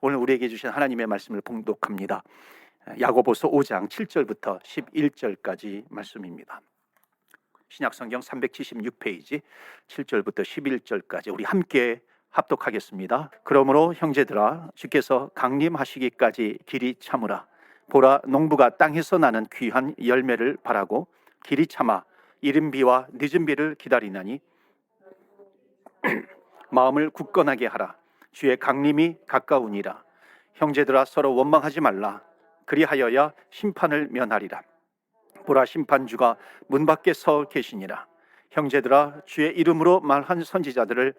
오늘 우리에게 주신 하나님의 말씀을 봉독합니다. 야고보서 5장 7절부터 11절까지 말씀입니다. 신약성경 376페이지 7절부터 11절까지 우리 함께 합독하겠습니다. 그러므로 형제들아, 주께서 강림하시기까지 길이 참으라. 보라, 농부가 땅에서 나는 귀한 열매를 바라고 길이 참아 이른 비와 늦은 비를 기다리나니 마음을 굳건하게 하라. 주의 강림이 가까우니라. 형제들아, 서로 원망하지 말라. 그리하여야 심판을 면하리라. 보라, 심판주가 문 밖에 서 계시니라. 형제들아, 주의 이름으로 말한 선지자들을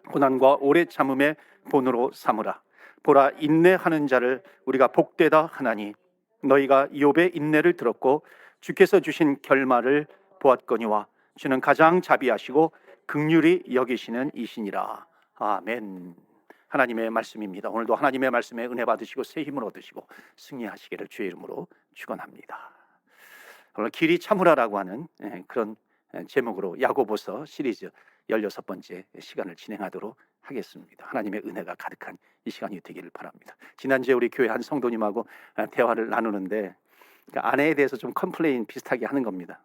고난과 오래 참음의 본으로 삼으라. 보라, 인내하는 자를 우리가 복되다 하나니 너희가 욥의 인내를 들었고 주께서 주신 결말을 보았거니와 주는 가장 자비하시고 긍휼히 여기시는 이시니라. 아멘. 하나님의 말씀입니다. 오늘도 하나님의 말씀에 은혜 받으시고 새 힘을 얻으시고 승리하시기를 주의 이름으로 축원합니다. 오늘 길이 참으라라고 하는 그런 제목으로 야고보서 시리즈 16번째 시간을 진행하도록 하겠습니다. 하나님의 은혜가 가득한 이 시간이 되기를 바랍니다. 지난주에 우리 교회 한 성도님하고 대화를 나누는데 아내에 대해서 좀 컴플레인 비슷하게 하는 겁니다.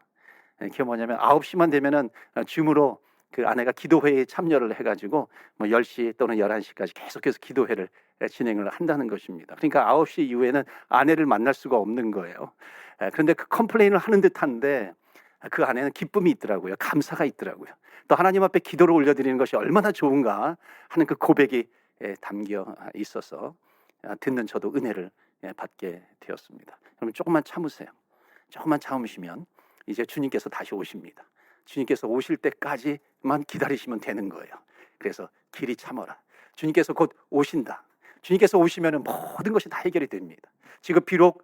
그게 뭐냐면 9시만 되면은 줌으로 그 아내가 기도회에 참여를 해가지고 뭐 10시 또는 11시까지 계속해서 기도회를 진행을 한다는 것입니다. 그러니까 9시 이후에는 아내를 만날 수가 없는 거예요. 그런데 그 컴플레인을 하는 듯한데 그 안에는 기쁨이 있더라고요. 감사가 있더라고요. 또 하나님 앞에 기도를 올려드리는 것이 얼마나 좋은가 하는 그 고백이 담겨 있어서 듣는 저도 은혜를 받게 되었습니다. 여러분, 조금만 참으세요. 조금만 참으시면 이제 주님께서 다시 오십니다. 주님께서 오실 때까지만 기다리시면 되는 거예요. 그래서 길이 참어라. 주님께서 곧 오신다. 주님께서 오시면 모든 것이 다 해결이 됩니다. 지금 비록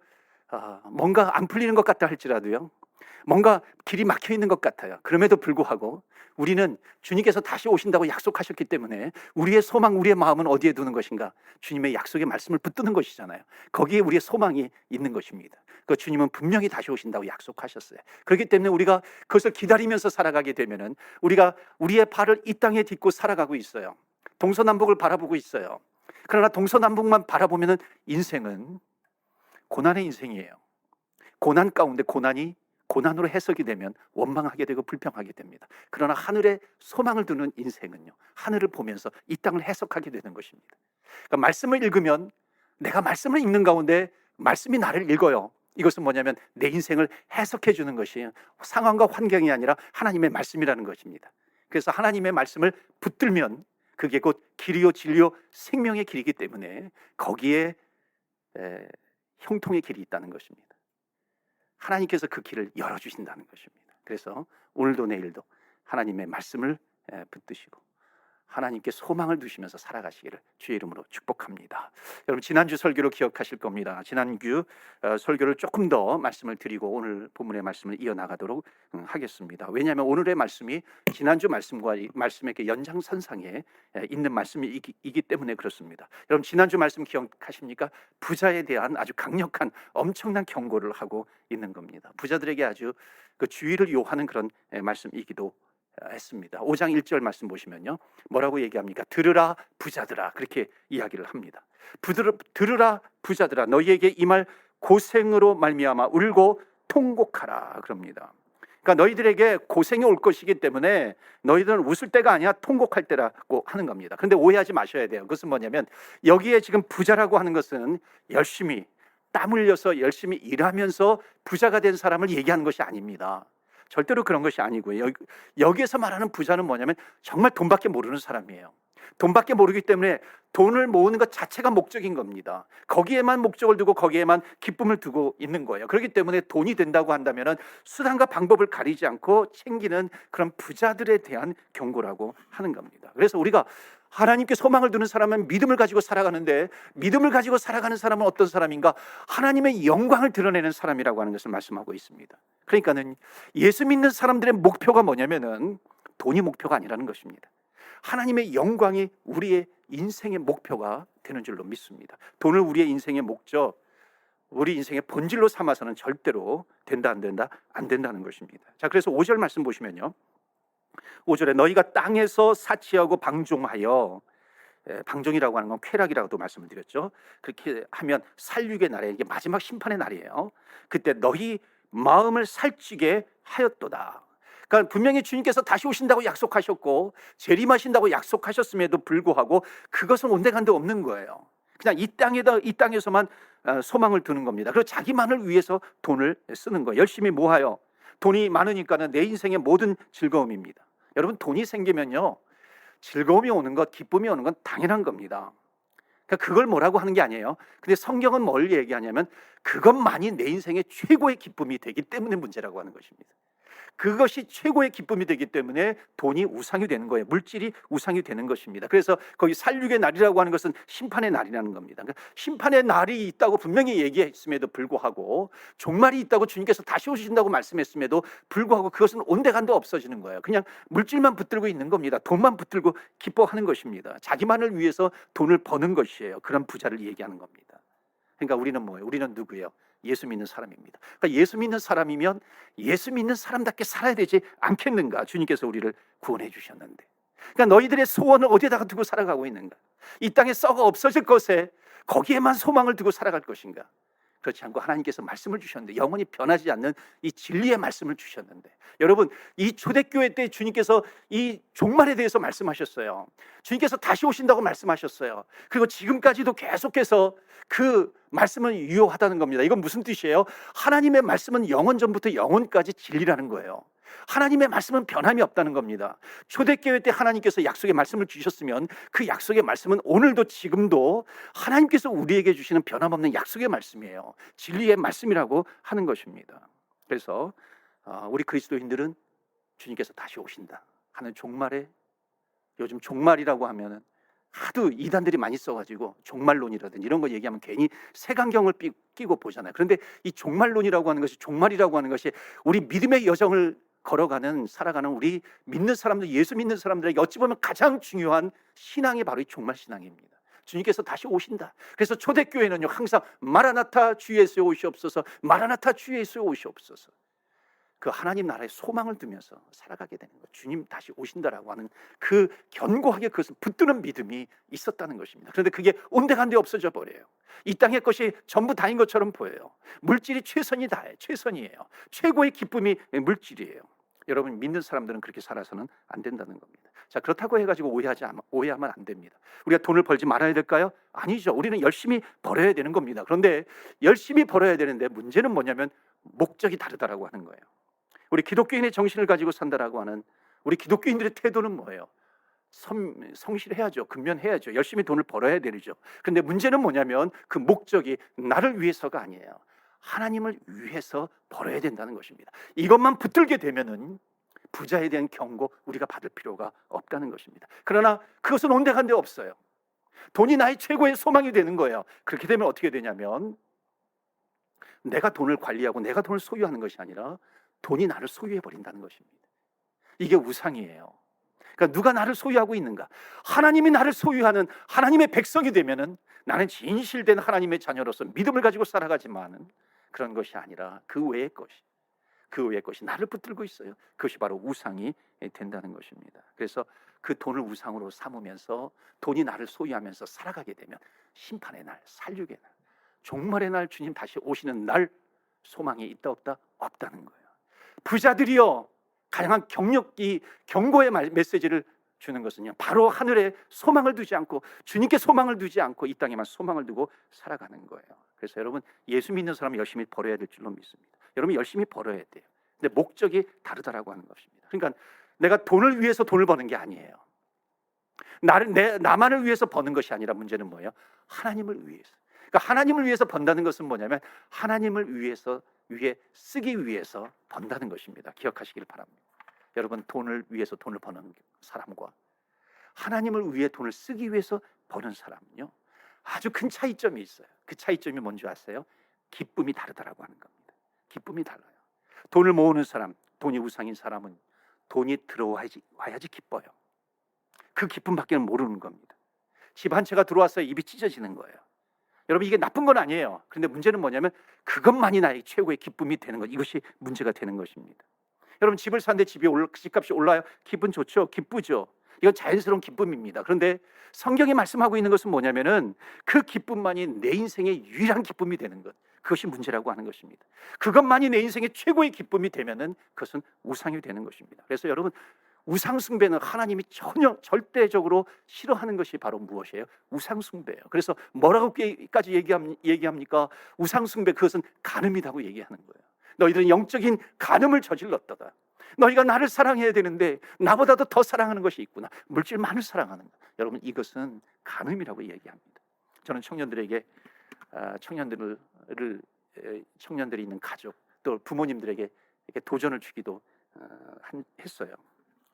뭔가 안 풀리는 것 같다 할지라도요, 뭔가 길이 막혀 있는 것 같아요. 그럼에도 불구하고 우리는 주님께서 다시 오신다고 약속하셨기 때문에 우리의 소망, 우리의 마음은 어디에 두는 것인가? 주님의 약속의 말씀을 붙드는 것이잖아요. 거기에 우리의 소망이 있는 것입니다. 그 주님은 분명히 다시 오신다고 약속하셨어요. 그렇기 때문에 우리가 그것을 기다리면서 살아가게 되면은 우리가 우리의 발을 이 땅에 딛고 살아가고 있어요. 동서남북을 바라보고 있어요. 그러나 동서남북만 바라보면은 인생은 고난의 인생이에요. 고난 가운데 고난이 고난으로 해석이 되면 원망하게 되고 불평하게 됩니다. 그러나 하늘에 소망을 두는 인생은요, 하늘을 보면서 이 땅을 해석하게 되는 것입니다. 그러니까 말씀을 읽으면 내가 말씀을 읽는 가운데 말씀이 나를 읽어요. 이것은 뭐냐면 내 인생을 해석해 주는 것이 상황과 환경이 아니라 하나님의 말씀이라는 것입니다. 그래서 하나님의 말씀을 붙들면 그게 곧 길이요 진리요 생명의 길이기 때문에 거기에 형통의 길이 있다는 것입니다. 하나님께서 그 길을 열어주신다는 것입니다. 그래서 오늘도 내일도 하나님의 말씀을 붙드시고 하나님께 소망을 두시면서 살아가시기를 주의 이름으로 축복합니다. 여러분, 지난주 설교를 기억하실 겁니다. 지난주 설교를 조금 더 말씀을 드리고 오늘 본문의 말씀을 이어나가도록 하겠습니다. 왜냐하면 오늘의 말씀이 지난주 말씀과 말씀의 연장선상에 있는 말씀이기 때문에 그렇습니다. 여러분, 지난주 말씀 기억하십니까? 부자에 대한 아주 강력한 엄청난 경고를 하고 있는 겁니다. 부자들에게 아주 그 주의를 요하는 그런 말씀이기도 했습니다. 5장 1절 말씀 보시면요, 뭐라고 얘기합니까? 들으라 부자들아, 그렇게 이야기를 합니다. 들으라 부자들아, 너희에게 이 말 고생으로 말미암아 울고 통곡하라 그럽니다. 그러니까 너희들에게 고생이 올 것이기 때문에 너희들은 웃을 때가 아니라 통곡할 때라고 하는 겁니다. 그런데 오해하지 마셔야 돼요. 그것은 뭐냐면 여기에 지금 부자라고 하는 것은 열심히 땀 흘려서 열심히 일하면서 부자가 된 사람을 얘기하는 것이 아닙니다. 절대로 그런 것이 아니고요. 여기에서 말하는 부자는 뭐냐면 정말 돈밖에 모르는 사람이에요. 돈밖에 모르기 때문에 돈을 모으는 것 자체가 목적인 겁니다. 거기에만 목적을 두고 거기에만 기쁨을 두고 있는 거예요. 그렇기 때문에 돈이 된다고 한다면 수단과 방법을 가리지 않고 챙기는 그런 부자들에 대한 경고라고 하는 겁니다. 그래서 우리가 하나님께 소망을 두는 사람은 믿음을 가지고 살아가는데, 믿음을 가지고 살아가는 사람은 어떤 사람인가? 하나님의 영광을 드러내는 사람이라고 하는 것을 말씀하고 있습니다. 그러니까는 예수 믿는 사람들의 목표가 뭐냐면은 돈이 목표가 아니라는 것입니다. 하나님의 영광이 우리의 인생의 목표가 되는 줄로 믿습니다. 돈을 우리의 인생의 목적, 우리 인생의 본질로 삼아서는 절대로 된다 안 된다? 안 된다는 것입니다. 자, 그래서 5절 말씀 보시면요, 5절에 너희가 땅에서 사치하고 방종하여 방종이라고 하는 건 쾌락이라고도 말씀을 드렸죠. 그렇게 하면 살육의 날에, 이게 마지막 심판의 날이에요. 그때 너희 마음을 살찌게 하였도다. 그러니까 분명히 주님께서 다시 오신다고 약속하셨고 재림하신다고 약속하셨음에도 불구하고 그것은 온데간데 없는 거예요. 그냥 이 땅에서만 소망을 두는 겁니다. 그리고 자기만을 위해서 돈을 쓰는 거예요. 열심히 모아요. 돈이 많으니까는 내 인생의 모든 즐거움입니다. 여러분, 돈이 생기면요, 즐거움이 오는 것, 기쁨이 오는 건 당연한 겁니다. 그러니까 그걸 뭐라고 하는 게 아니에요. 근데 성경은 뭘 얘기하냐면 그것만이 내 인생의 최고의 기쁨이 되기 때문에 문제라고 하는 것입니다. 그것이 최고의 기쁨이 되기 때문에 돈이 우상이 되는 거예요. 물질이 우상이 되는 것입니다. 그래서 거기 살육의 날이라고 하는 것은 심판의 날이라는 겁니다. 그러니까 심판의 날이 있다고 분명히 얘기했음에도 불구하고, 종말이 있다고 주님께서 다시 오신다고 말씀했음에도 불구하고 그것은 온데간데 없어지는 거예요. 그냥 물질만 붙들고 있는 겁니다. 돈만 붙들고 기뻐하는 것입니다. 자기만을 위해서 돈을 버는 것이에요. 그런 부자를 얘기하는 겁니다. 그러니까 우리는 뭐예요? 우리는 누구예요? 예수 믿는 사람입니다. 그러니까 예수 믿는 사람이면 예수 믿는 사람답게 살아야 되지 않겠는가? 주님께서 우리를 구원해 주셨는데. 그러니까 너희들의 소원을 어디에다가 두고 살아가고 있는가? 이 땅에 썩어 없어질 것에 거기에만 소망을 두고 살아갈 것인가? 그렇지 않고 하나님께서 말씀을 주셨는데, 영원히 변하지 않는 이 진리의 말씀을 주셨는데, 여러분, 이 초대교회 때 주님께서 이 종말에 대해서 말씀하셨어요. 주님께서 다시 오신다고 말씀하셨어요. 그리고 지금까지도 계속해서 그 말씀은 유효하다는 겁니다. 이건 무슨 뜻이에요? 하나님의 말씀은 영원 전부터 영원까지 진리라는 거예요. 하나님의 말씀은 변함이 없다는 겁니다. 초대교회 때 하나님께서 약속의 말씀을 주셨으면 그 약속의 말씀은 오늘도 지금도 하나님께서 우리에게 주시는 변함없는 약속의 말씀이에요. 진리의 말씀이라고 하는 것입니다. 그래서 우리 그리스도인들은 주님께서 다시 오신다 하는 종말에, 요즘 종말이라고 하면은 하도 이단들이 많이 써가지고 종말론이라든지 이런 거 얘기하면 괜히 색안경을 끼고 보잖아요. 그런데 이 종말론이라고 하는 것이, 종말이라고 하는 것이 우리 믿음의 여정을 살아가는 우리 믿는 사람들, 예수 믿는 사람들에게 어찌 보면 가장 중요한 신앙이 바로 이 종말 신앙입니다. 주님께서 다시 오신다. 그래서 초대교회는요, 항상 마라나타 주 예수여 오시옵소서, 마라나타 주 예수여 오시옵소서, 그 하나님 나라의 소망을 두면서 살아가게 되는 거예요. 주님 다시 오신다라고 하는 그 견고하게 그것을 붙드는 믿음이 있었다는 것입니다. 그런데 그게 온데간데 없어져 버려요. 이 땅의 것이 전부 다인 것처럼 보여요. 물질이 최선이에요. 최고의 기쁨이 물질이에요. 여러분, 믿는 사람들은 그렇게 살아서는 안 된다는 겁니다. 자, 그렇다고 해가지고 오해하면 안 됩니다. 우리가 돈을 벌지 말아야 될까요? 아니죠. 우리는 열심히 벌어야 되는 겁니다. 그런데 열심히 벌어야 되는데 문제는 뭐냐면 목적이 다르다라고 하는 거예요. 우리 기독교인의 정신을 가지고 산다라고 하는 우리 기독교인들의 태도는 뭐예요? 성실해야죠. 근면해야죠. 열심히 돈을 벌어야 되죠. 그런데 문제는 뭐냐면 그 목적이 나를 위해서가 아니에요. 하나님을 위해서 벌어야 된다는 것입니다. 이것만 붙들게 되면은 부자에 대한 경고 우리가 받을 필요가 없다는 것입니다. 그러나 그것은 온데간데 없어요. 돈이 나의 최고의 소망이 되는 거예요. 그렇게 되면 어떻게 되냐면 내가 돈을 관리하고 내가 돈을 소유하는 것이 아니라 돈이 나를 소유해버린다는 것입니다. 이게 우상이에요. 그러니까 누가 나를 소유하고 있는가? 하나님이 나를 소유하는 하나님의 백성이 되면은 나는 진실된 하나님의 자녀로서 믿음을 가지고 살아가지만은 그런 것이 아니라 그 외의 것이 나를 붙들고 있어요. 그것이 바로 우상이 된다는 것입니다. 그래서 그 돈을 우상으로 삼으면서 돈이 나를 소유하면서 살아가게 되면 심판의 날, 살육의 날, 종말의 날, 주님 다시 오시는 날 소망이 있다 없다? 없다는 거예요. 부자들이요, 가장 경고의 메시지를 주는 것은요, 바로 하늘에 소망을 두지 않고 주님께 소망을 두지 않고 이 땅에만 소망을 두고 살아가는 거예요. 그래서 여러분, 예수 믿는 사람은 열심히 벌어야 될 줄로 믿습니다. 여러분, 열심히 벌어야 돼요. 근데 목적이 다르다라고 하는 것입니다. 그러니까 내가 돈을 위해서 돈을 버는 게 아니에요. 나만을 위해서 버는 것이 아니라 문제는 뭐예요? 하나님을 위해서. 그러니까 하나님을 위해서 번다는 것은 뭐냐면 하나님을 위해 쓰기 위해서 번다는 것입니다. 기억하시길 바랍니다. 여러분, 돈을 위해서 돈을 버는 사람과 하나님을 위해 돈을 쓰기 위해서 버는 사람은요, 아주 큰 차이점이 있어요. 그 차이점이 뭔지 아세요? 기쁨이 다르다라고 하는 겁니다. 기쁨이 달라요. 돈을 모으는 사람, 돈이 우상인 사람은 돈이 들어와야지 기뻐요. 그 기쁨밖에는 모르는 겁니다. 집 한 채가 들어와서 입이 찢어지는 거예요. 여러분, 이게 나쁜 건 아니에요. 그런데 문제는 뭐냐면 그것만이 나의 최고의 기쁨이 되는 것, 이것이 문제가 되는 것입니다. 여러분, 집을 사는데 집값이 올라요? 기분 좋죠? 기쁘죠? 이건 자연스러운 기쁨입니다. 그런데 성경이 말씀하고 있는 것은 뭐냐면은 그 기쁨만이 내 인생의 유일한 기쁨이 되는 것, 그것이 문제라고 하는 것입니다. 그것만이 내 인생의 최고의 기쁨이 되면은 그것은 우상이 되는 것입니다. 그래서 여러분, 우상 숭배는 하나님이 전혀 절대적으로 싫어하는 것이 바로 무엇이에요? 우상 숭배예요. 그래서 뭐라고까지 얘기합니까? 우상 숭배, 그것은 간음이라고 얘기하는 거예요. 너희들은 영적인 간음을 저질렀다가, 너희가 나를 사랑해야 되는데 나보다도 더 사랑하는 것이 있구나. 물질만을 사랑하는 것. 여러분, 이것은 간음이라고 얘기합니다. 저는 청년들에게 청년들이 있는 가족, 또 부모님들에게 이렇게 도전을 주기도 했어요.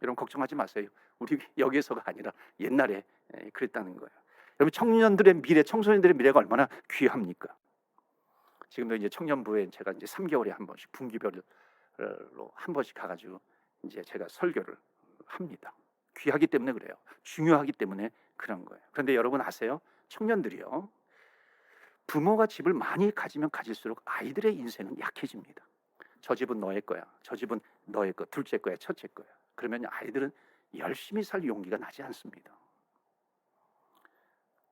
여러분, 걱정하지 마세요. 우리 여기에서가 아니라 옛날에 그랬다는 거예요. 여러분, 청년들의 미래, 청소년들의 미래가 얼마나 귀합니까? 지금도 이제 청년부에 제가 이제 3개월에 한 번씩 분기별로 한 번씩 가가지고 이제 제가 설교를 합니다. 귀하기 때문에 그래요. 중요하기 때문에 그런 거예요. 그런데 여러분 아세요? 청년들이요, 부모가 집을 많이 가지면 가질수록 아이들의 인생은 약해집니다. 저 집은 너의 거야, 저 집은 너의 거, 둘째 거야, 첫째 거야. 그러면 아이들은 열심히 살 용기가 나지 않습니다.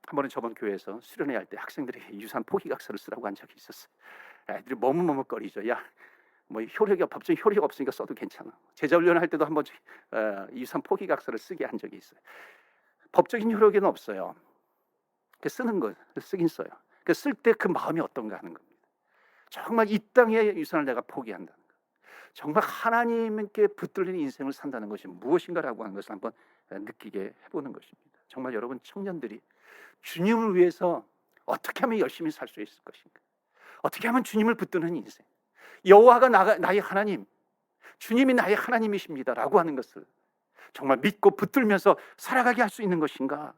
한 번은 저번 교회에서 수련회 할 때 학생들에게 유산 포기각서를 쓰라고 한 적이 있었어요. 아이들이 머뭇머뭇거리죠. 야, 뭐 법적인 효력이 없으니까 써도 괜찮아. 제자훈련 할 때도 한 번 유산 포기각서를 쓰게 한 적이 있어요. 법적인 효력은 없어요. 쓰는 거, 쓰긴 써요. 쓸 때 그 마음이 어떤가 하는 겁니다. 정말 이 땅의 유산을 내가 포기한다는 거, 정말 하나님께 붙들리는 인생을 산다는 것이 무엇인가라고 하는 것을 한번 느끼게 해보는 것입니다. 정말 여러분, 청년들이 주님을 위해서 어떻게 하면 열심히 살 수 있을 것인가, 어떻게 하면 주님을 붙드는 인생, 여호와가 나의 하나님, 주님이 나의 하나님이십니다 라고 하는 것을 정말 믿고 붙들면서 살아가게 할 수 있는 것인가,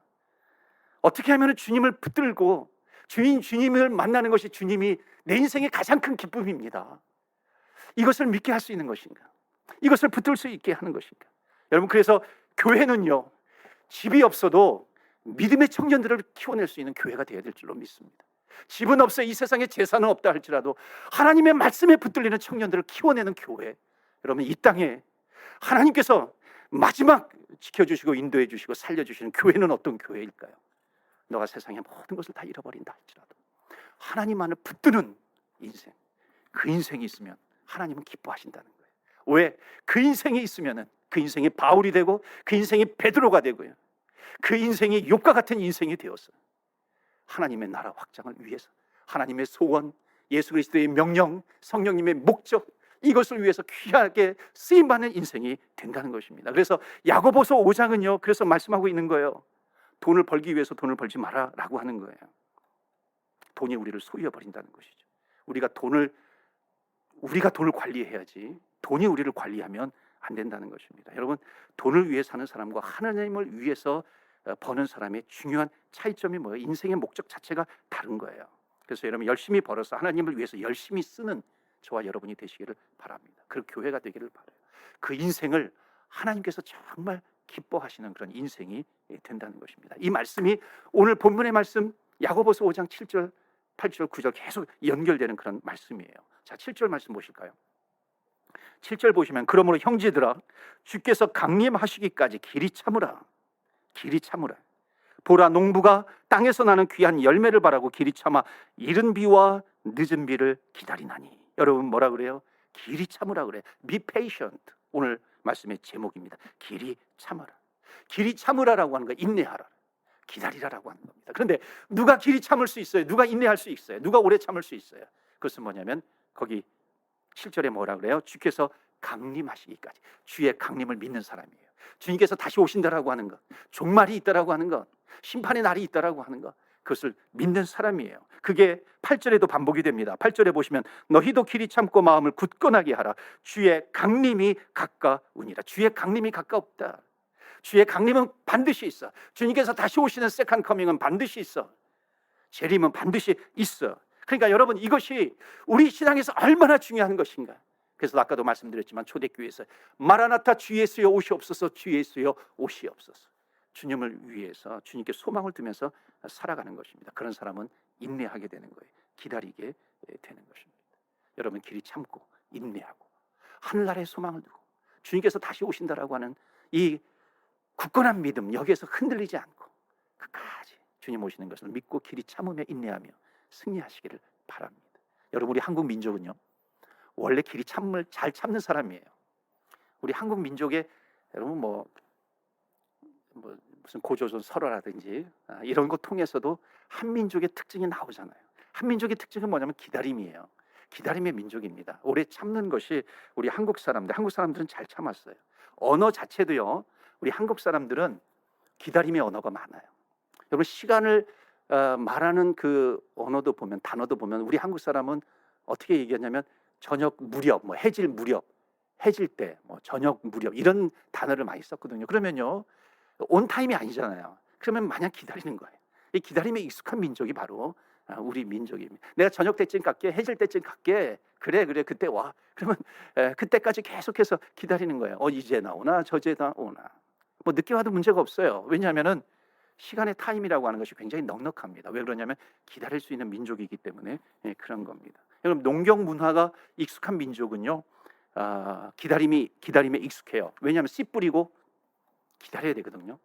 어떻게 하면 주님을 붙들고 주님을 만나는 것이 주님이 내 인생의 가장 큰 기쁨입니다, 이것을 믿게 할 수 있는 것인가, 이것을 붙들 수 있게 하는 것인가. 여러분, 그래서 교회는요, 집이 없어도 믿음의 청년들을 키워낼 수 있는 교회가 되어야 될 줄로 믿습니다. 집은 없어, 이 세상에 재산은 없다 할지라도 하나님의 말씀에 붙들리는 청년들을 키워내는 교회, 여러분, 이 땅에 하나님께서 마지막 지켜주시고 인도해 주시고 살려주시는 교회는 어떤 교회일까요? 너가 세상의 모든 것을 다 잃어버린다 할지라도 하나님만을 붙드는 인생, 그 인생이 있으면 하나님은 기뻐하신다는 거예요. 왜? 그 인생이 있으면은 그 인생이 바울이 되고 그 인생이 베드로가 되고요, 그 인생이 욥과 같은 인생이 되어서 하나님의 나라 확장을 위해서, 하나님의 소원, 예수 그리스도의 명령, 성령님의 목적, 이것을 위해서 귀하게 쓰임받는 인생이 된다는 것입니다. 그래서 야고보서 5장은요, 그래서 말씀하고 있는 거예요. 돈을 벌기 위해서 돈을 벌지 마라 라고 하는 거예요. 돈이 우리를 소유해버린다는 것이죠. 우리가 돈을 관리해야지 돈이 우리를 관리하면 안 된다는 것입니다. 여러분, 돈을 위해 사는 사람과 하나님을 위해서 버는 사람의 중요한 차이점이 뭐예요? 인생의 목적 자체가 다른 거예요. 그래서 여러분, 열심히 벌어서 하나님을 위해서 열심히 쓰는 저와 여러분이 되시기를 바랍니다. 그 교회가 되기를 바라요. 그 인생을 하나님께서 정말 기뻐하시는 그런 인생이 된다는 것입니다. 이 말씀이 오늘 본문의 말씀 야고보서 5장 7절, 8절, 9절 계속 연결되는 그런 말씀이에요. 자, 7절 말씀 보실까요? 7절 보시면, 그러므로 형제들아, 주께서 강림하시기까지 길이 참으라. 길이 참으라. 보라, 농부가 땅에서 나는 귀한 열매를 바라고 길이 참아 이른 비와 늦은 비를 기다리나니. 여러분, 뭐라 그래요? 길이 참으라 그래. Be patient. 오늘 말씀의 제목입니다. 길이 참으라. 길이 참으라라고 하는 거, 인내하라, 기다리라라고 하는 겁니다. 그런데 누가 길이 참을 수 있어요? 누가 인내할 수 있어요? 누가 오래 참을 수 있어요? 그것은 뭐냐면 거기 7절에 뭐라 그래요? 주께서 강림하시기까지. 주의 강림을 믿는 사람이에요. 주님께서 다시 오신다라고 하는 것, 종말이 있다라고 하는 것, 심판의 날이 있다라고 하는 것, 그것을 믿는 사람이에요. 그게 8절에도 반복이 됩니다. 8절에 보시면, 너희도 길이 참고 마음을 굳건하게 하라. 주의 강림이 가까우니라. 주의 강림이 가까웠다. 주의 강림은 반드시 있어. 주님께서 다시 오시는 세컨 커밍은 반드시 있어. 재림은 반드시 있어. 그러니까 여러분, 이것이 우리 신앙에서 얼마나 중요한 것인가. 그래서 아까도 말씀드렸지만 초대교회에서 마라나타, 주 예수여 오시옵소서, 주 예수여 오시옵소서. 주님을 위해서 주님께 소망을 두면서 살아가는 것입니다. 그런 사람은 인내하게 되는 거예요. 기다리게 되는 것입니다. 여러분, 길이 참고 인내하고 하늘나라에 소망을 두고 주님께서 다시 오신다라고 하는 이 굳건한 믿음, 여기에서 흔들리지 않고 끝까지 주님 오시는 것을 믿고 길이 참으며 인내하며 승리하시기를 바랍니다. 여러분, 우리 한국 민족은요, 원래 길이 참을 잘 참는 사람이에요. 우리 한국 민족의, 여러분 뭐 무슨 고조선 설화라든지 이런 것 통해서도 한민족의 특징이 나오잖아요. 한민족의 특징은 뭐냐면 기다림이에요. 기다림의 민족입니다. 오래 참는 것이 우리 한국 사람들은 잘 참았어요. 언어 자체도요, 우리 한국 사람들은 기다림의 언어가 많아요. 여러분, 시간을 말하는 그 언어도 보면, 단어도 보면 우리 한국 사람은 어떻게 얘기하냐면 저녁 무렵, 뭐 해질 무렵, 해질 때, 뭐 저녁 무렵 이런 단어를 많이 썼거든요. 그러면요, 온 타임이 아니잖아요. 그러면 마냥 기다리는 거예요. 이 기다림에 익숙한 민족이 바로 우리 민족입니다. 내가 저녁 때쯤 갈게, 해질 때쯤 갈게. 그래 그때 와. 그러면 그때까지 계속해서 기다리는 거예요. 이제 나오나 저제 나오나. 뭐 늦게 와도 문제가 없어요. 왜냐하면은 시간의 타임이라고 하는 것이 굉장히 넉넉합니다. 왜 그러냐면 기다릴 수 있는 민족이기 때문에 그런 겁니다. 여러분, 농경 문화가 익숙한 민족은요, 기다림에 익숙해요. 왜냐하면 씨 뿌리고 기다려야 되거든요.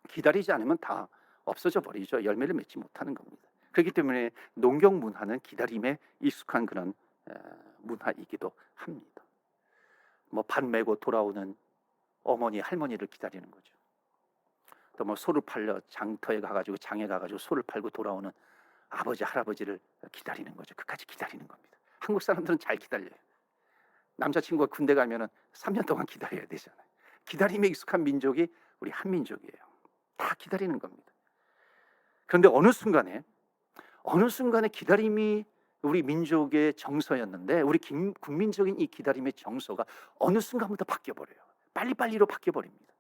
기다리지 않으면 다 없어져 버리죠. 열매를 맺지 못하는 겁니다. 그렇기 때문에 농경 문화는 기다림에 익숙한 그런 문화이기도 합니다. 뭐 밭 메고 돌아오는 어머니 할머니를 기다리는 거죠. 또 뭐 소를 팔려 장터에 가가지고 장에 가가지고 소를 팔고 돌아오는 아버지 할아버지를 기다리는 거죠. 끝까지 기다리는 겁니다. 한국 사람들은 잘 기다려요. 남자친구가 군대 가면은 3년 동안 기다려야 되잖아요. 기다림에 익숙한 민족이 우리 한민족이에요. 다 기다리는 겁니다. 그런데 어느 순간에 기다림이 우리 민족의 정서였는데, 우리 국민적인 이 기다림의 정서가 어느 순간부터 바뀌어버려요. 빨리빨리로 바뀌어버립니다.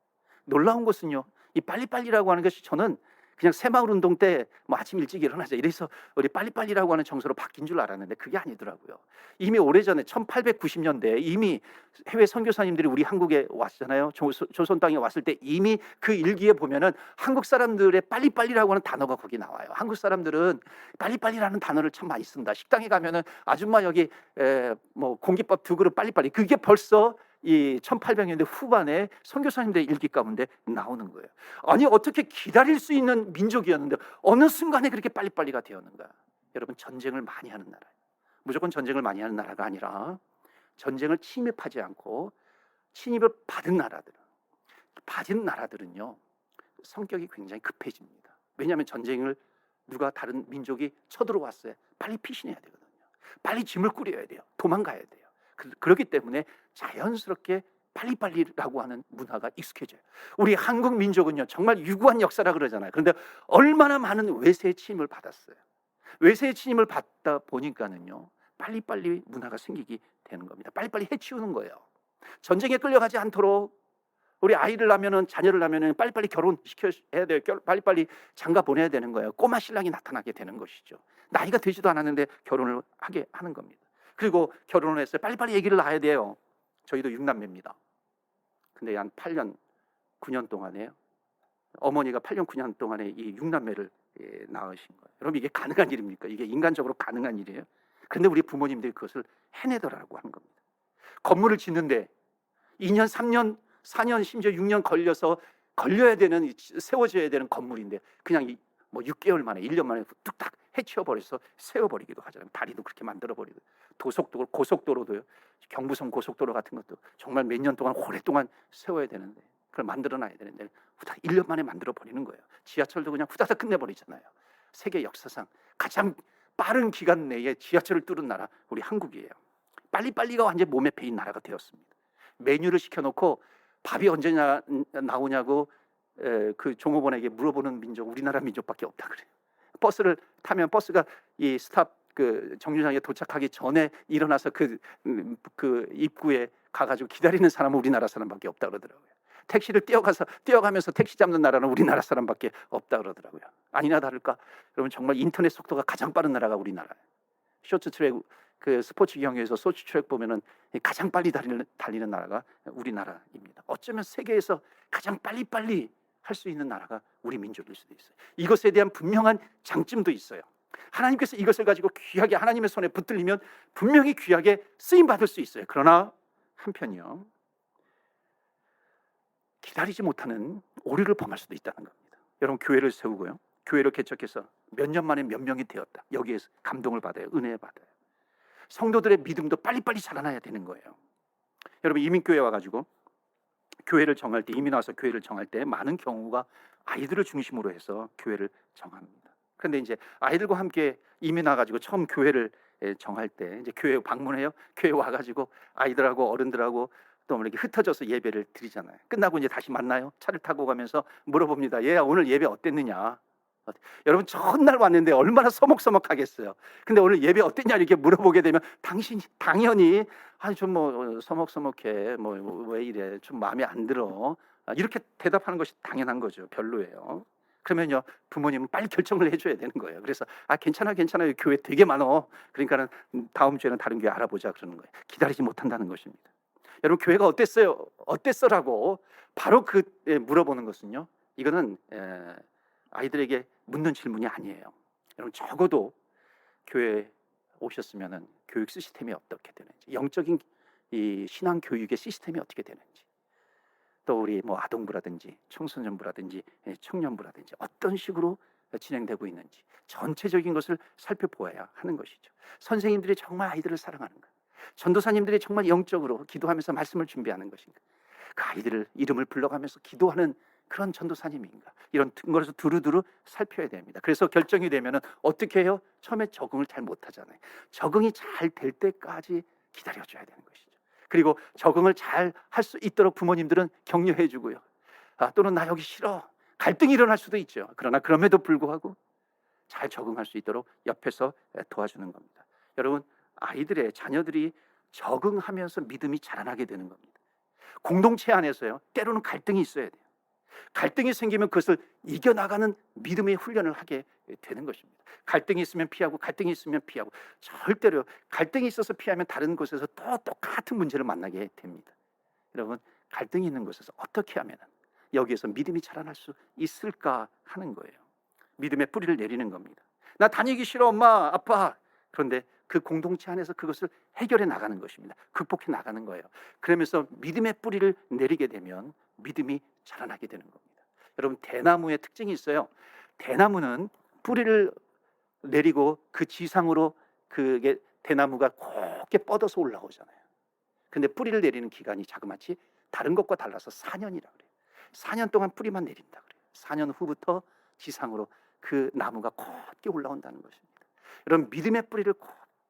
놀라운 것은요, 이 빨리빨리라고 하는 것이 저는 그냥 새마을 운동 때 뭐 아침 일찍 일어나자 이래서 우리 빨리빨리라고 하는 정서로 바뀐 줄 알았는데 그게 아니더라고요. 이미 오래전에 1890년대에 이미 해외 선교사님들이 우리 한국에 왔잖아요. 조선 땅에 왔을 때 이미 그 일기에 보면은 한국 사람들의 빨리빨리라고 하는 단어가 거기 나와요. 한국 사람들은 빨리빨리라는 단어를 참 많이 쓴다. 식당에 가면은 아줌마 여기 뭐 공깃밥 2그릇 빨리빨리, 그게 벌써 이 1800년대 후반에 선교사님들의 일기 가운데 나오는 거예요. 아니, 어떻게 기다릴 수 있는 민족이었는데 어느 순간에 그렇게 빨리빨리가 되었는가? 여러분, 전쟁을 많이 하는 나라예요. 무조건 전쟁을 많이 하는 나라가 아니라 전쟁을 침입하지 않고 침입을 받은 나라들은요, 성격이 굉장히 급해집니다. 왜냐하면 전쟁을 다른 민족이 쳐들어왔어요. 빨리 피신해야 되거든요. 빨리 짐을 꾸려야 돼요. 도망가야 돼요. 그렇기 때문에 자연스럽게 빨리빨리라고 하는 문화가 익숙해져요. 우리 한국 민족은요, 정말 유구한 역사라 그러잖아요. 그런데 얼마나 많은 외세의 침입을 받았어요. 외세의 침입을 받다 보니까는요, 빨리빨리 문화가 생기게 되는 겁니다. 빨리빨리 해치우는 거예요. 전쟁에 끌려가지 않도록 우리 아이를 낳으면은, 자녀를 낳으면은 빨리빨리 결혼시켜야 돼요. 빨리빨리 장가 보내야 되는 거예요. 꼬마 신랑이 나타나게 되는 것이죠. 나이가 되지도 않았는데 결혼을 하게 하는 겁니다. 그리고 결혼을 했어요. 빨리빨리 아기를 낳아야 돼요. 저희도 6남매입니다. 근데 한 8년, 9년 동안에 어머니가 8년, 9년 동안에 이 6남매를 낳으신 거예요. 여러분, 이게 가능한 일입니까? 이게 인간적으로 가능한 일이에요? 그런데 우리 부모님들이 그것을 해내더라고 하는 겁니다. 건물을 짓는데 2년, 3년, 4년, 심지어 6년 걸려야 되는, 세워져야 되는 건물인데 그냥 뭐 6개월 만에, 1년 만에 뚝딱 해치워버려서 세워버리기도 하잖아요. 다리도 그렇게 만들어버리고, 고속도로도요, 경부선 고속도로 같은 것도 정말 몇 년 동안 오랫동안 세워야 되는데, 그걸 만들어놔야 되는데 후딱 1년 만에 만들어버리는 거예요. 지하철도 그냥 후다닥 끝내버리잖아요. 세계 역사상 가장 빠른 기간 내에 지하철을 뚫은 나라, 우리 한국이에요. 빨리빨리가 완전 몸에 배인 나라가 되었습니다. 메뉴를 시켜놓고 밥이 언제 나오냐고 그 종업원에게 물어보는 민족, 우리나라 민족밖에 없다 그래요. 버스를 타면 버스가 이 스탑 그 정류장에 도착하기 전에 일어나서 그 입구에 가가지고 기다리는 사람은 우리나라 사람밖에 없다 그러더라고요. 택시를 뛰어가면서 택시 잡는 나라는 우리나라 사람밖에 없다 그러더라고요. 아니나 다를까, 여러분, 정말 인터넷 속도가 가장 빠른 나라가 우리나라예요. 쇼트트랙 그 스포츠 경기에서 쇼트트랙 보면은 가장 빨리 달리는 나라가 우리나라입니다. 어쩌면 세계에서 가장 빨리빨리 할 수 있는 나라가 우리 민족일 수도 있어요. 이것에 대한 분명한 장점도 있어요. 하나님께서 이것을 가지고 귀하게 하나님의 손에 붙들리면 분명히 귀하게 쓰임 받을 수 있어요. 그러나 한편이요, 기다리지 못하는 오류를 범할 수도 있다는 겁니다. 여러분, 교회를 세우고요, 교회를 개척해서 몇 년 만에 몇 명이 되었다, 여기에서 감동을 받아요. 은혜 받아요. 성도들의 믿음도 빨리빨리 자라나야 되는 거예요. 여러분, 이민교회 와가지고 교회를 정할 때, 이민 와서 교회를 정할 때 많은 경우가 아이들을 중심으로 해서 교회를 정합니다. 그런데 이제 아이들과 함께 이민 와가지고 처음 교회를 정할 때 이제 교회 방문해요. 교회 와가지고 아이들하고 어른들하고 또 이렇게 흩어져서 예배를 드리잖아요. 끝나고 이제 다시 만나요. 차를 타고 가면서 물어봅니다. 얘야, 오늘 예배 어땠느냐? 여러분, 전날 왔는데 얼마나 서먹서먹하겠어요. 근데 오늘 예배 어땠냐 이렇게 물어보게 되면 당연히 좀 뭐 서먹서먹해, 왜 이래, 좀 마음에 안 들어, 이렇게 대답하는 것이 당연한 거죠. 별로예요. 그러면요, 부모님은 빨리 결정을 해줘야 되는 거예요. 그래서 괜찮아요, 교회 되게 많어, 그러니까는 다음 주에는 다른 교회 알아보자 그러는 거예요. 기다리지 못한다는 것입니다. 여러분, 교회가 어땠어라고 바로 물어보는 것은요, 이거는 아이들에게 묻는 질문이 아니에요. 여러분, 적어도 교회에 오셨으면은 교육 시스템이 어떻게 되는지, 영적인 이 신앙 교육의 시스템이 어떻게 되는지, 또 우리 아동부라든지 청소년부라든지 청년부라든지 어떤 식으로 진행되고 있는지 전체적인 것을 살펴보아야 하는 것이죠. 선생님들이 정말 아이들을 사랑하는가, 전도사님들이 정말 영적으로 기도하면서 말씀을 준비하는 것인가, 그 아이들을 이름을 불러가면서 기도하는 그런 전도사님인가, 이런 것을 두루두루 살펴야 됩니다. 그래서 결정이 되면은 어떻게 해요? 처음에 적응을 잘 못하잖아요. 적응이 잘 될 때까지 기다려줘야 되는 것이죠. 그리고 적응을 잘 할 수 있도록 부모님들은 격려해 주고요, 또는 나 여기 싫어, 갈등이 일어날 수도 있죠. 그러나 그럼에도 불구하고 잘 적응할 수 있도록 옆에서 도와주는 겁니다. 여러분, 자녀들이 적응하면서 믿음이 자라나게 되는 겁니다. 공동체 안에서요, 때로는 갈등이 있어야 돼요. 갈등이 생기면 그것을 이겨나가는 믿음의 훈련을 하게 되는 것입니다. 갈등이 있으면 피하고, 갈등이 있으면 피하고. 절대로 갈등이 있어서 피하면 다른 곳에서 또 똑같은 문제를 만나게 됩니다. 여러분, 갈등이 있는 곳에서 어떻게 하면 여기에서 믿음이 자라날 수 있을까 하는 거예요. 믿음의 뿌리를 내리는 겁니다. 나 다니기 싫어, 엄마, 아빠. 그런데 그 공동체 안에서 그것을 해결해 나가는 것입니다. 극복해 나가는 거예요. 그러면서 믿음의 뿌리를 내리게 되면 믿음이 자라나게 되는 겁니다. 여러분, 대나무의 특징이 있어요. 대나무는 뿌리를 내리고 그 지상으로 그게 대나무가 곱게 뻗어서 올라오잖아요. 근데 뿌리를 내리는 기간이 자그마치 다른 것과 달라서 4년이라 그래요. 4년 동안 뿌리만 내린다 그래요. 4년 후부터 지상으로 그 나무가 곱게 올라온다는 것입니다. 여러분, 믿음의 뿌리를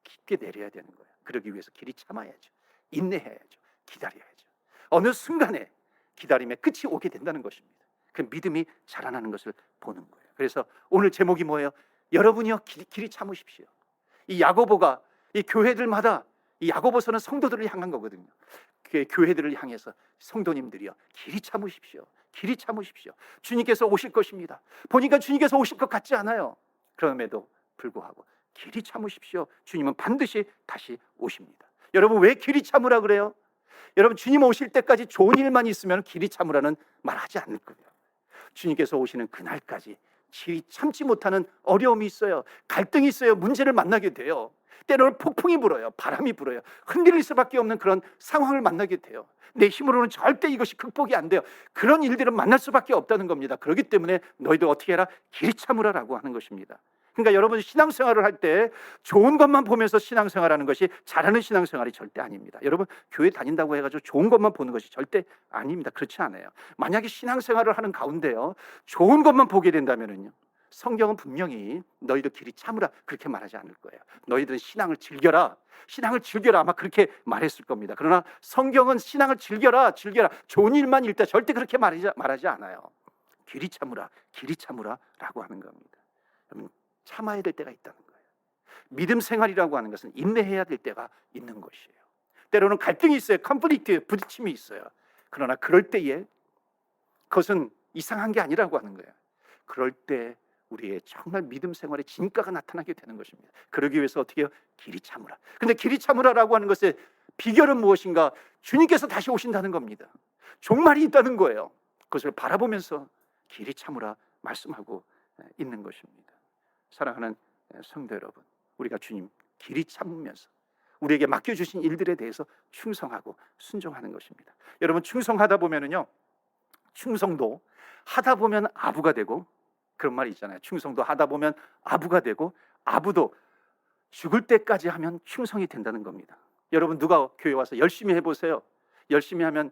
깊게 내려야 되는 거예요. 그러기 위해서 길이 참아야죠. 인내해야죠. 기다려야죠. 어느 순간에 기다림의 끝이 오게 된다는 것입니다. 그 믿음이 자라나는 것을 보는 거예요. 그래서 오늘 제목이 뭐예요? 여러분이요, 길이 참으십시오. 이 야고보가 이 교회들마다, 이 야고보서는 성도들을 향한 거거든요. 그 교회들을 향해서 성도님들이요, 길이 참으십시오. 길이 참으십시오. 주님께서 오실 것입니다. 보니까 주님께서 오실 것 같지 않아요. 그럼에도 불구하고 길이 참으십시오. 주님은 반드시 다시 오십니다. 여러분, 왜 길이 참으라 그래요? 여러분, 주님 오실 때까지 좋은 일만 있으면 길이 참으라는 말 하지 않을 거예요. 주님께서 오시는 그날까지 길이 참지 못하는 어려움이 있어요. 갈등이 있어요. 문제를 만나게 돼요. 때로는 폭풍이 불어요. 바람이 불어요. 흔들릴 수밖에 없는 그런 상황을 만나게 돼요. 내 힘으로는 절대 이것이 극복이 안 돼요. 그런 일들은 만날 수밖에 없다는 겁니다. 그렇기 때문에 너희들 어떻게 해라? 길이 참으라라고 하는 것입니다. 그러니까 여러분, 신앙생활을 할 때 좋은 것만 보면서 신앙생활하는 것이 잘하는 신앙생활이 절대 아닙니다. 여러분, 교회 다닌다고 해가지고 좋은 것만 보는 것이 절대 아닙니다. 그렇지 않아요. 만약에 신앙생활을 하는 가운데요, 좋은 것만 보게 된다면요, 성경은 분명히 너희들 길이 참으라 그렇게 말하지 않을 거예요. 너희들은 신앙을 즐겨라, 신앙을 즐겨라, 아마 그렇게 말했을 겁니다. 그러나 성경은 신앙을 즐겨라, 좋은 일만 일때 절대 그렇게 말하지 않아요. 길이 참으라라고 하는 겁니다. 여러분, 참아야 될 때가 있다는 거예요. 믿음 생활이라고 하는 것은 인내해야 될 때가 있는 것이에요. 때로는 갈등이 있어요. 컨플릭트, 부딪힘이 있어요. 그러나 그럴 때에 그것은 이상한 게 아니라고 하는 거예요. 그럴 때 우리의 정말 믿음 생활의 진가가 나타나게 되는 것입니다. 그러기 위해서 어떻게 해요? 길이 참으라. 근데 길이 참으라라고 하는 것의 비결은 무엇인가? 주님께서 다시 오신다는 겁니다. 종말이 있다는 거예요. 그것을 바라보면서 길이 참으라 말씀하고 있는 것입니다. 사랑하는 성도 여러분, 우리가 주님 길이 참으면서 우리에게 맡겨주신 일들에 대해서 충성하고 순종하는 것입니다. 여러분, 충성하다 보면은요, 충성도 하다 보면 아부가 되고, 그런 말이 있잖아요. 충성도 하다 보면 아부가 되고, 아부도 죽을 때까지 하면 충성이 된다는 겁니다. 여러분, 누가 교회 와서 열심히 해보세요. 열심히 하면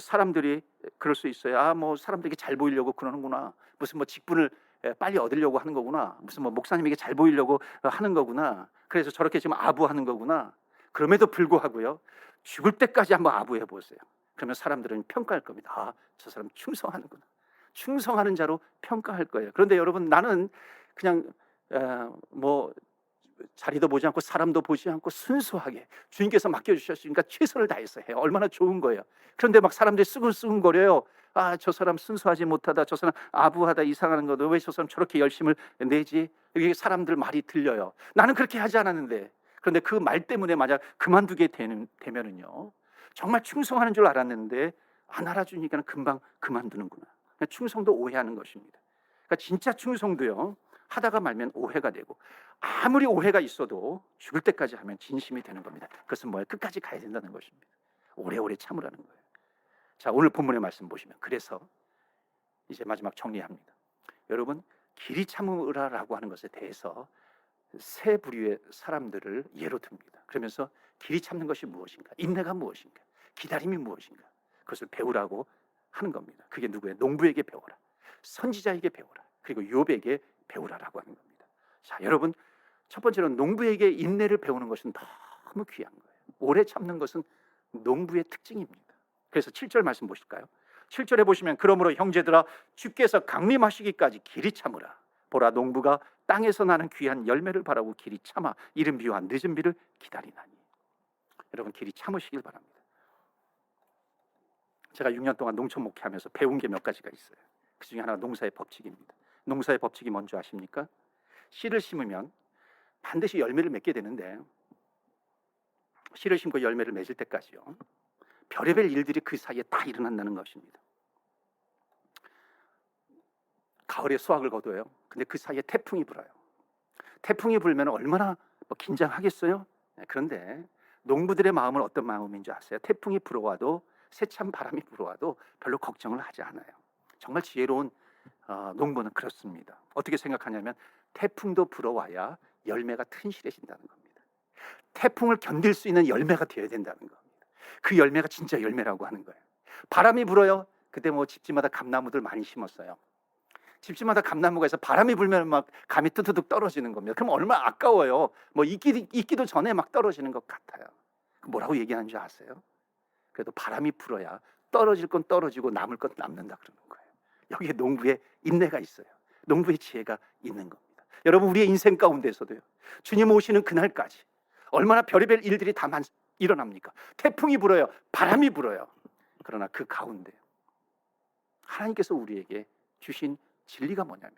사람들이 그럴 수 있어요. 아, 뭐 사람들에게 잘 보이려고 그러는구나. 무슨 뭐 직분을 빨리 얻으려고 하는 거구나. 무슨 뭐 목사님에게 잘 보이려고 하는 거구나. 그래서 저렇게 지금 아부하는 거구나. 그럼에도 불구하고요, 죽을 때까지 한번 아부해 보세요. 그러면 사람들은 평가할 겁니다. 아, 저 사람 충성하는구나. 충성하는 자로 평가할 거예요. 그런데 여러분, 나는 그냥 뭐 자리도 보지 않고 사람도 보지 않고 순수하게 주님께서 맡겨주셨으니까 최선을 다해서 해요. 얼마나 좋은 거예요. 그런데 막 사람들이 쓰근쓰근거려요. 아, 저 사람 순수하지 못하다, 저 사람 아부하다, 이상한 거도 왜 저 사람 저렇게 열심을 내지? 이게 사람들 말이 들려요. 나는 그렇게 하지 않았는데. 그런데 그 말 때문에 만약 그만두게 되면은요, 정말 충성하는 줄 알았는데 안 알아주니까 금방 그만두는구나. 그러니까 충성도 오해하는 것입니다. 그러니까 진짜 충성도요, 하다가 말면 오해가 되고, 아무리 오해가 있어도 죽을 때까지 하면 진심이 되는 겁니다. 그것은 뭐예요? 끝까지 가야 된다는 것입니다. 오래오래 참으라는 거예요. 자, 오늘 본문의 말씀 보시면, 그래서 이제 마지막 정리합니다. 여러분, 길이 참으라라고 하는 것에 대해서 세 부류의 사람들을 예로 듭니다. 그러면서 길이 참는 것이 무엇인가, 인내가 무엇인가, 기다림이 무엇인가, 그것을 배우라고 하는 겁니다. 그게 누구예요? 농부에게 배워라, 선지자에게 배워라, 그리고 욥에게 배우라라고 하는 겁니다. 자, 여러분, 첫 번째로 농부에게 인내를 배우는 것은 너무 귀한 거예요. 오래 참는 것은 농부의 특징입니다. 그래서 7절 말씀 보실까요? 7절에 보시면, 그러므로 형제들아, 주께서 강림하시기까지 길이 참으라. 보라, 농부가 땅에서 나는 귀한 열매를 바라고 길이 참아 이른 비와 늦은 비를 기다리나니. 여러분, 길이 참으시길 바랍니다. 제가 6년 동안 농촌 목회하면서 배운 게 몇 가지가 있어요. 그 중에 하나가 농사의 법칙입니다. 농사의 법칙이 뭔지 아십니까? 씨를 심으면 반드시 열매를 맺게 되는데, 씨를 심고 열매를 맺을 때까지요, 별의별 일들이 그 사이에 다 일어난다는 것입니다. 가을에 수확을 거둬요. 근데 그 사이에 태풍이 불어요. 태풍이 불면 얼마나 긴장하겠어요? 그런데 농부들의 마음은 어떤 마음인지 아세요? 태풍이 불어와도, 세찬 바람이 불어와도 별로 걱정을 하지 않아요. 정말 지혜로운 농부는 그렇습니다. 어떻게 생각하냐면, 태풍도 불어와야 열매가 튼실해진다는 겁니다. 태풍을 견딜 수 있는 열매가 되어야 된다는 겁니다. 그 열매가 진짜 열매라고 하는 거예요. 바람이 불어요. 그때 뭐 집집마다 감나무들 많이 심었어요. 집집마다 감나무가 있어 바람이 불면 막 감이 뚜두둑 떨어지는 겁니다. 그럼 얼마나 아까워요. 뭐 익기도 전에 막 떨어지는 것 같아요. 뭐라고 얘기하는 줄 아세요? 그래도 바람이 불어야 떨어질 건 떨어지고 남을 건 남는다 그러는 거예요. 여기에 농부의 인내가 있어요. 농부의 지혜가 있는 겁니다. 여러분, 우리의 인생 가운데서도요, 주님 오시는 그날까지 얼마나 별의별 일들이 다 일어납니까? 태풍이 불어요, 바람이 불어요. 그러나 그 가운데 하나님께서 우리에게 주신 진리가 뭐냐면,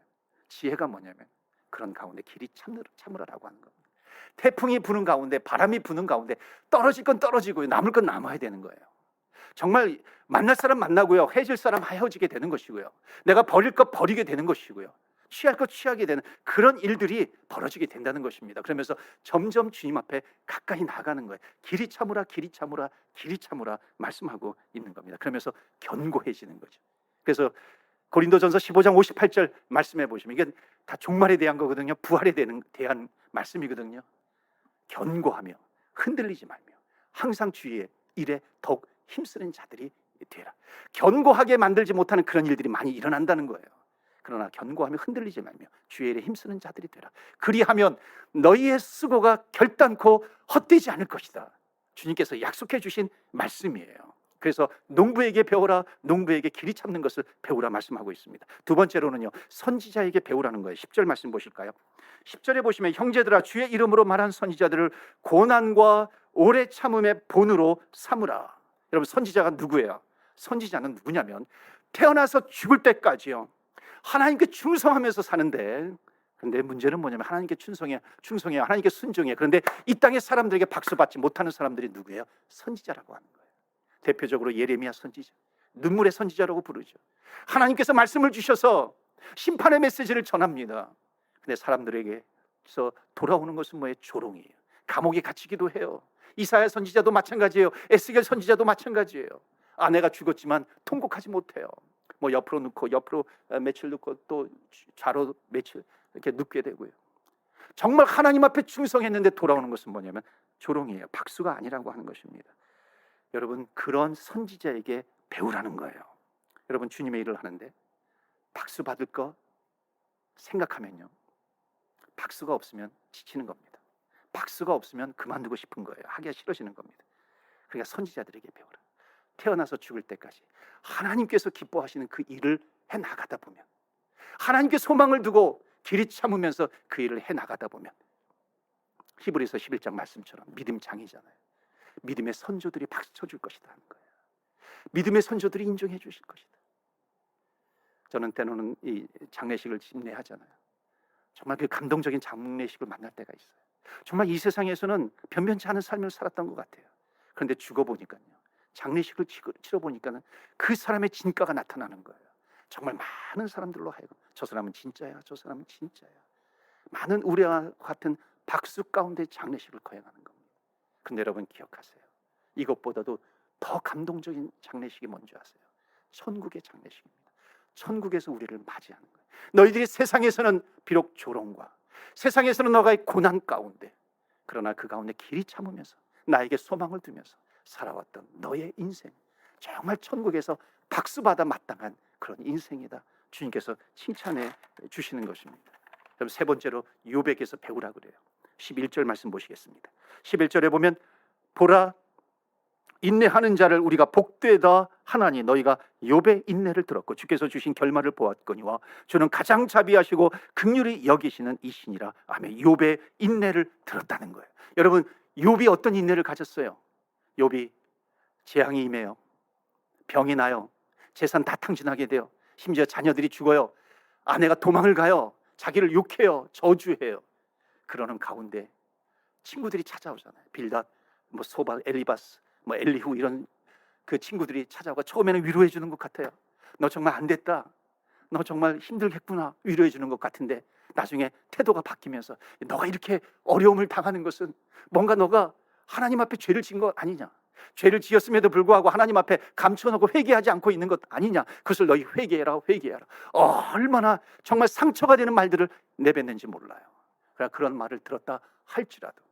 지혜가 뭐냐면, 그런 가운데 길이 참으라라고 하는 겁니다. 태풍이 부는 가운데, 바람이 부는 가운데 떨어질 건 떨어지고요, 남을 건 남아야 되는 거예요. 정말 만날 사람 만나고요, 헤어질 사람 헤어지게 되는 것이고요, 내가 버릴 것 버리게 되는 것이고요, 취할 것 취하게 되는 그런 일들이 벌어지게 된다는 것입니다. 그러면서 점점 주님 앞에 가까이 나가는 거예요. 길이 참으라, 길이 참으라, 길이 참으라 말씀하고 있는 겁니다. 그러면서 견고해지는 거죠. 그래서 고린도전서 15장 58절 말씀해 보시면, 이게 다 종말에 대한 거거든요. 부활에 대한 말씀이거든요. 견고하며 흔들리지 말며 항상 주의 일에 더욱 힘쓰는 자들이 되라. 견고하게 만들지 못하는 그런 일들이 많이 일어난다는 거예요. 그러나 견고하며 흔들리지 말며 주의 일에 힘쓰는 자들이 되라. 그리하면 너희의 수고가 결단코 헛되지 않을 것이다. 주님께서 약속해 주신 말씀이에요. 그래서 농부에게 배우라, 농부에게 길이 참는 것을 배우라 말씀하고 있습니다. 두 번째로는요, 선지자에게 배우라는 거예요. 10절 말씀 보실까요? 10절에 보시면, 형제들아, 주의 이름으로 말한 선지자들을 고난과 오래 참음의 본으로 삼으라. 여러분, 선지자가 누구예요? 선지자는 누구냐면, 태어나서 죽을 때까지요, 하나님께 충성하면서 사는데, 그런데 문제는 뭐냐면 하나님께 충성해요, 하나님께 순종해요. 그런데 이 땅의 사람들에게 박수받지 못하는 사람들이 누구예요? 선지자라고 하는 거예요. 대표적으로 예레미야 선지자, 눈물의 선지자라고 부르죠. 하나님께서 말씀을 주셔서 심판의 메시지를 전합니다. 근데 사람들에게서 돌아오는 것은 뭐예요? 조롱이에요. 감옥에 갇히기도 해요. 이사야 선지자도 마찬가지예요. 에스겔 선지자도 마찬가지예요. 아내가 죽었지만 통곡하지 못해요. 뭐 옆으로 눕고 옆으로 며칠 눕고 또 좌로 며칠 이렇게 눕게 되고요. 정말 하나님 앞에 충성했는데 돌아오는 것은 뭐냐면 조롱이에요. 박수가 아니라고 하는 것입니다. 여러분, 그런 선지자에게 배우라는 거예요. 여러분, 주님의 일을 하는데 박수 받을 거 생각하면요, 박수가 없으면 지치는 겁니다. 박수가 없으면 그만두고 싶은 거예요. 하기가 싫어지는 겁니다. 그러니까 선지자들에게 배우라. 태어나서 죽을 때까지 하나님께서 기뻐하시는 그 일을 해나가다 보면, 하나님께 소망을 두고 길이 참으면서 그 일을 해나가다 보면, 히브리서 11장 말씀처럼 믿음 장이잖아요. 믿음의 선조들이 박수 쳐줄 것이다 하는 거예요. 믿음의 선조들이 인정해 주실 것이다. 저는 때로는 이 장례식을 집례하잖아요. 정말 그 감동적인 장례식을 만날 때가 있어요. 정말 이 세상에서는 변변치 않은 삶을 살았던 것 같아요. 그런데 죽어보니까요, 장례식을 치러보니까는 그 사람의 진가가 나타나는 거예요. 정말 많은 사람들로 하여금 저 사람은 진짜야, 저 사람은 진짜야, 많은 우레와 같은 박수 가운데 장례식을 거행하는 겁니다. 근데 여러분 기억하세요. 이것보다도 더 감동적인 장례식이 뭔지 아세요? 천국의 장례식입니다. 천국에서 우리를 맞이하는 거예요. 너희들이 세상에서는 비록 조롱과 세상에서는 너가 고난 가운데, 그러나 그 가운데 길이 참으면서 나에게 소망을 두면서 살아왔던 너의 인생, 정말 천국에서 박수받아 마땅한 그런 인생이다. 주님께서 칭찬해 주시는 것입니다. 그럼 세 번째로 욥에게서 배우라 그래요. 11절 말씀 보시겠습니다. 11절에 보면 보라, 인내하는 자를 우리가 복되다 하나니 너희가 욥의 인내를 들었고 주께서 주신 결말을 보았거니와 주는 가장 자비하시고 긍휼히 여기시는 이시니라. 아멘. 욥의 인내를 들었다는 거예요. 여러분, 욥이 어떤 인내를 가졌어요? 욥이 재앙이 임해요. 병이 나요. 재산 다 탕진하게 돼요. 심지어 자녀들이 죽어요. 아내가 도망을 가요. 자기를 욕해요. 저주해요. 그러는 가운데 친구들이 찾아오잖아요. 빌닷, 뭐 소발, 엘리바스, 뭐 엘리후, 이런 그 친구들이 찾아오고 처음에는 위로해 주는 것 같아요. 너 정말 안 됐다, 너 정말 힘들겠구나, 위로해 주는 것 같은데 나중에 태도가 바뀌면서 너가 이렇게 어려움을 당하는 것은 뭔가 너가 하나님 앞에 죄를 지은 것 아니냐, 죄를 지었음에도 불구하고 하나님 앞에 감춰놓고 회개하지 않고 있는 것 아니냐, 그것을 너희 회개해라, 회개해라. 얼마나 정말 상처가 되는 말들을 내뱉는지 몰라요. 그런 말을 들었다 할지라도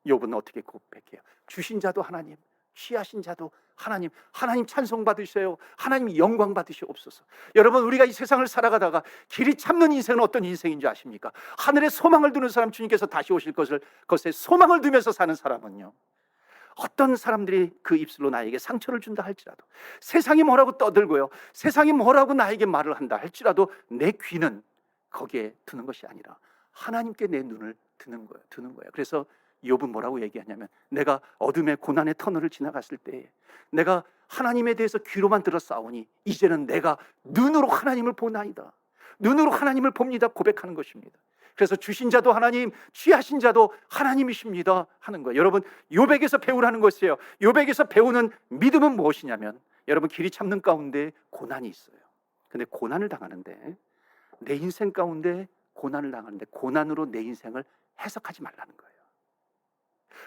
욥은 어떻게 고백해요? 주신 자도 하나님, 취하신 자도 하나님, 하나님 찬송 받으셔요. 하나님 영광 받으시옵소서. 여러분, 우리가 이 세상을 살아가다가 길이 참는 인생은 어떤 인생인지 아십니까? 하늘에 소망을 두는 사람, 주님께서 다시 오실 것에 소망을 두면서 사는 사람은요, 어떤 사람들이 그 입술로 나에게 상처를 준다 할지라도, 세상이 뭐라고 떠들고요, 세상이 뭐라고 나에게 말을 한다 할지라도 내 귀는 거기에 두는 것이 아니라 하나님께 내 눈을 드는 거예요. 그래서 욥은 뭐라고 얘기하냐면, 내가 어둠의 고난의 터널을 지나갔을 때 내가 하나님에 대해서 귀로만 들어 싸우니 이제는 내가 눈으로 하나님을 보나이다, 눈으로 하나님을 봅니다 고백하는 것입니다. 그래서 주신 자도 하나님, 취하신 자도 하나님이십니다 하는 거예요. 여러분, 욥에게서 배우라는 것이에요. 욥에게서 배우는 믿음은 무엇이냐면, 여러분, 길이 참는 가운데 고난이 있어요. 근데 고난을 당하는데, 내 인생 가운데 고난을 당하는데 고난으로 내 인생을 해석하지 말라는 거예요.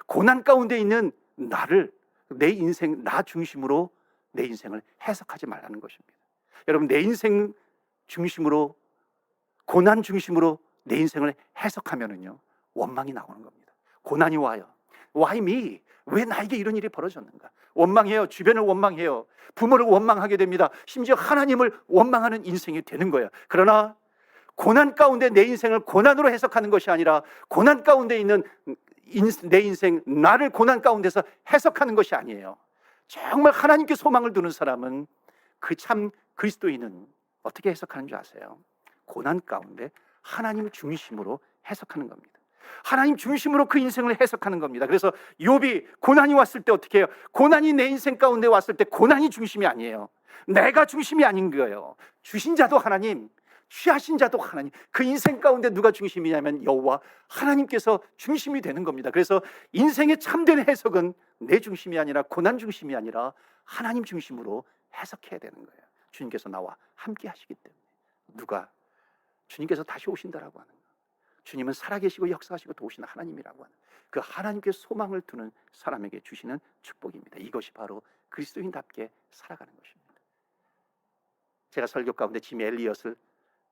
고난 가운데 있는 나를, 내 인생, 나 중심으로 내 인생을 해석하지 말라는 것입니다. 여러분, 내 인생 중심으로, 고난 중심으로 내 인생을 해석하면은요, 원망이 나오는 겁니다. 고난이 와요. Why me? 왜 나에게 이런 일이 벌어졌는가? 원망해요. 주변을 원망해요. 부모를 원망하게 됩니다. 심지어 하나님을 원망하는 인생이 되는 거예요. 그러나 고난 가운데 내 인생을 고난으로 해석하는 것이 아니라, 고난 가운데 있는 내 인생, 나를 고난 가운데서 해석하는 것이 아니에요. 정말 하나님께 소망을 두는 사람은, 그 참 그리스도인은 어떻게 해석하는 줄 아세요? 고난 가운데 하나님 중심으로 해석하는 겁니다. 하나님 중심으로 그 인생을 해석하는 겁니다. 그래서 욥이 고난이 왔을 때 어떻게 해요? 고난이 내 인생 가운데 왔을 때 고난이 중심이 아니에요. 내가 중심이 아닌 거예요. 주신 자도 하나님, 취하신 자도 하나님. 그 인생 가운데 누가 중심이냐면 여호와 하나님께서 중심이 되는 겁니다. 그래서 인생의 참된 해석은 내 중심이 아니라, 고난 중심이 아니라 하나님 중심으로 해석해야 되는 거예요. 주님께서 나와 함께 하시기 때문에. 누가? 주님께서 다시 오신다라고 하는 거예요. 주님은 살아계시고 역사하시고 도우시는 하나님이라고 하는 그 하나님께 소망을 두는 사람에게 주시는 축복입니다. 이것이 바로 그리스도인답게 살아가는 것입니다. 제가 설교 가운데 지미 엘리엇을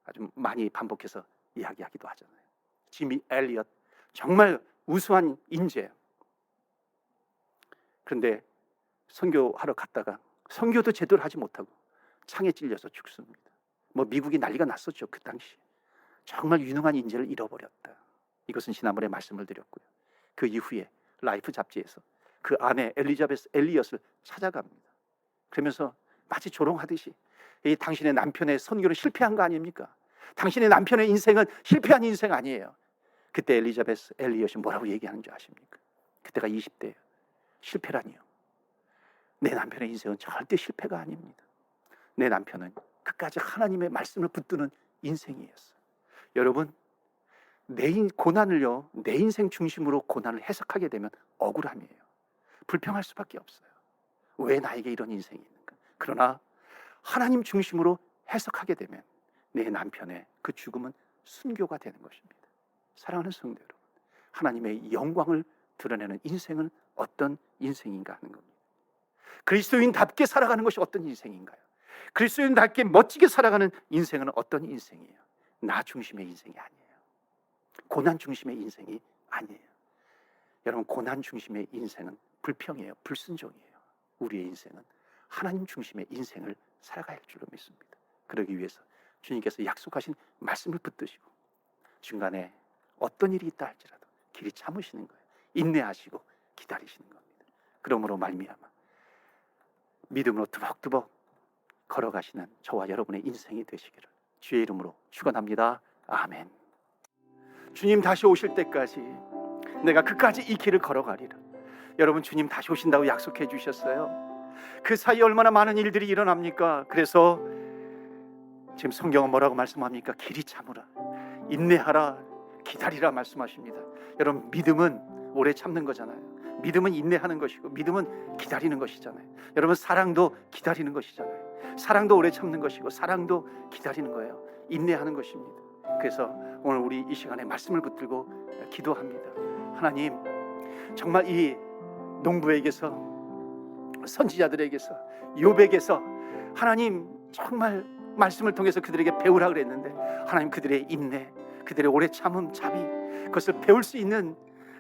아주 많이 반복해서 이야기하기도 하잖아요. 지미 엘리엇 정말 우수한 인재예요. 그런데 선교하러 갔다가 선교도 제대로 하지 못하고 창에 찔려서 죽습니다. 미국이 난리가 났었죠. 그 당시 정말 유능한 인재를 잃어버렸다. 이것은 지난번에 말씀을 드렸고요. 그 이후에 라이프 잡지에서 그 아내 엘리자베스 엘리엇을 찾아갑니다. 그러면서 마치 조롱하듯이 이 당신의 남편의 선교는 실패한 거 아닙니까? 당신의 남편의 인생은 실패한 인생 아니에요. 그때 엘리자베스 엘리엇이 뭐라고 얘기하는 줄 아십니까? 그때가 20대예요. 실패라니요. 내 남편의 인생은 절대 실패가 아닙니다. 내 남편은 끝까지 하나님의 말씀을 붙드는 인생이었어요. 여러분, 내 고난을요, 내 인생 중심으로 고난을 해석하게 되면 억울함이에요. 불평할 수밖에 없어요. 왜 나에게 이런 인생이 있는가? 그러나 하나님 중심으로 해석하게 되면 내 남편의 그 죽음은 순교가 되는 것입니다. 사랑하는 성도 여러분, 하나님의 영광을 드러내는 인생은 어떤 인생인가 하는 겁니다. 그리스도인답게 살아가는 것이 어떤 인생인가요? 그리스도인답게 멋지게 살아가는 인생은 어떤 인생이에요? 나 중심의 인생이 아니에요. 고난 중심의 인생이 아니에요. 여러분, 고난 중심의 인생은 불평이에요. 불순종이에요. 우리의 인생은 하나님 중심의 인생을 살아갈 줄로 믿습니다. 그러기 위해서 주님께서 약속하신 말씀을 붙드시고 중간에 어떤 일이 있다 할지라도 길이 참으시는 거예요. 인내하시고 기다리시는 겁니다. 그러므로 말미암아 믿음으로 두벅두벅 걸어가시는 저와 여러분의 인생이 되시기를 주의 이름으로 축원합니다. 아멘. 주님 다시 오실 때까지 내가 끝까지 이 길을 걸어가리라. 여러분, 주님 다시 오신다고 약속해 주셨어요. 그 사이에 얼마나 많은 일들이 일어납니까? 그래서 지금 성경은 뭐라고 말씀합니까? 길이 참으라, 인내하라, 기다리라 말씀하십니다. 여러분, 믿음은 오래 참는 거잖아요. 믿음은 인내하는 것이고 믿음은 기다리는 것이잖아요. 여러분, 사랑도 기다리는 것이잖아요. 사랑도 오래 참는 것이고 사랑도 기다리는 거예요. 인내하는 것입니다. 그래서 오늘 우리 이 시간에 말씀을 붙들고 기도합니다. 하나님, 정말 이 농부에게서, 선지자들에게서, 욥에게서 하나님 정말 말씀을 통해서 그들에게 배우라 그랬는데 하나님 그들의 인내, 그들의 오래 참음, 자비, 그것을 배울 수 있는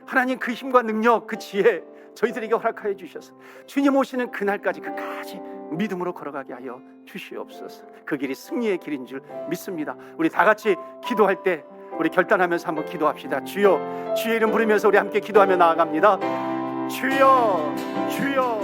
하나님 그 힘과 능력, 그 지혜 저희들에게 허락하여 주셔서 주님 오시는 그날까지 끝까지 믿음으로 걸어가게 하여 주시옵소서. 그 길이 승리의 길인 줄 믿습니다. 우리 다 같이 기도할 때 우리 결단하면서 한번 기도합시다. 주여, 주의 이름 부르면서 우리 함께 기도하며 나아갑니다. 주여, 주여.